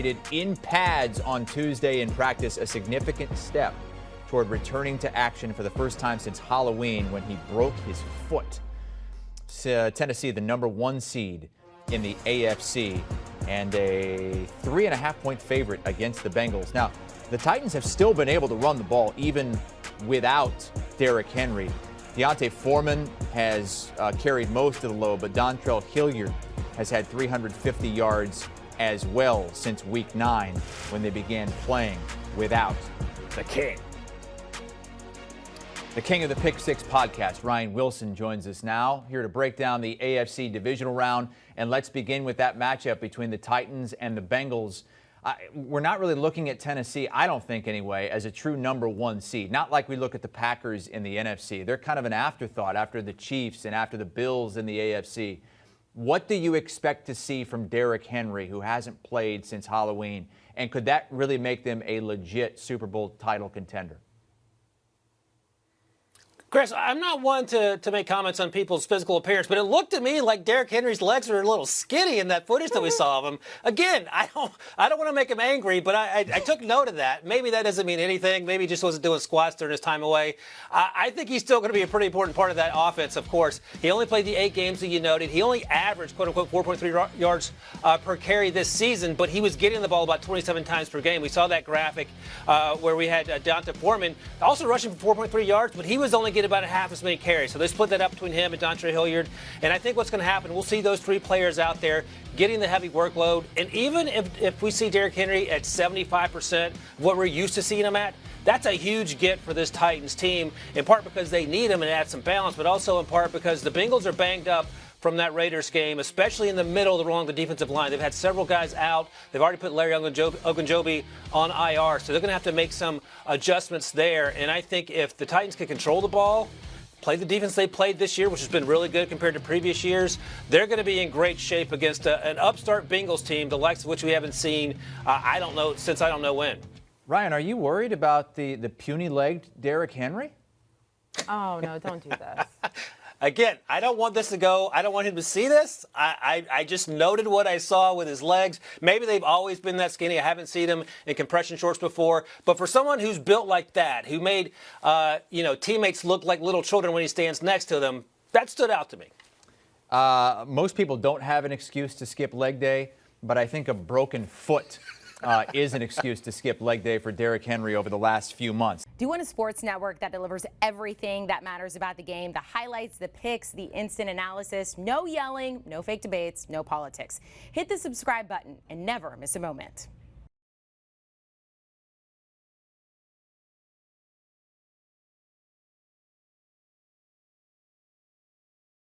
participated in pads on Tuesday in practice, a significant step toward returning to action for the first time since Halloween when he broke his foot. Tennessee, the #1 seed in the AFC, and a 3.5-point favorite against the Bengals. Now, the Titans have still been able to run the ball even without Derrick Henry. D'Onta Foreman has carried most of the load, but Dontrell Hilliard has had 350 yards as well since Week 9 when they began playing without the King. The King of the Pick Six podcast, Ryan Wilson, joins us now, here to break down the AFC Divisional Round. And let's begin with that matchup between the Titans and the Bengals. We're not really looking at Tennessee, I don't think anyway, as a true #1 seed. Not like we look at the Packers in the NFC. They're kind of an afterthought after the Chiefs and after the Bills in the AFC. What do you expect to see from Derrick Henry, who hasn't played since Halloween? And could that really make them a legit Super Bowl title contender? Chris, I'm not one to make comments on people's physical appearance, but it looked to me like Derrick Henry's legs were a little skinny in that footage that we saw of him. Again, I don't want to make him angry, but I took note of that. Maybe that doesn't mean anything. Maybe he just wasn't doing squats during his time away. I think he's still going to be a pretty important part of that offense, of course. He only played the 8 games that you noted. He only averaged, quote-unquote, 4.3 yards per carry this season, but he was getting the ball about 27 times per game. We saw that graphic where we had D'Onta Foreman also rushing for 4.3 yards, but he was only getting about half as many carries. So they split that up between him and Dontrell Hilliard. And I think what's going to happen, we'll see those 3 players out there getting the heavy workload. And even if we see Derrick Henry at 75% of what we're used to seeing him at, that's a huge get for this Titans team, in part because they need him and add some balance, but also in part because the Bengals are banged up from that Raiders game, especially in the middle along the defensive line. They've had several guys out. They've already put Larry Ogunjobi on IR, so they're going to have to make some adjustments there. And I think if the Titans can control the ball, play the defense they played this year, which has been really good compared to previous years, they're going to be in great shape against an upstart Bengals team, the likes of which we haven't seen, I don't know when. Ryan, are you worried about the puny-legged Derrick Henry? Oh, no, don't do this. Again, I don't want this to go. I don't want him to see this. I just noted what I saw with his legs. Maybe they've always been that skinny. I haven't seen him in compression shorts before. But for someone who's built like that, who made teammates look like little children when he stands next to them, that stood out to me. Most people don't have an excuse to skip leg day, but I think a broken foot is an excuse to skip leg day for Derrick Henry over the last few months. Do you want a sports network that delivers everything that matters about the game? The highlights, the picks, the instant analysis, no yelling, no fake debates, no politics. Hit the subscribe button and never miss a moment.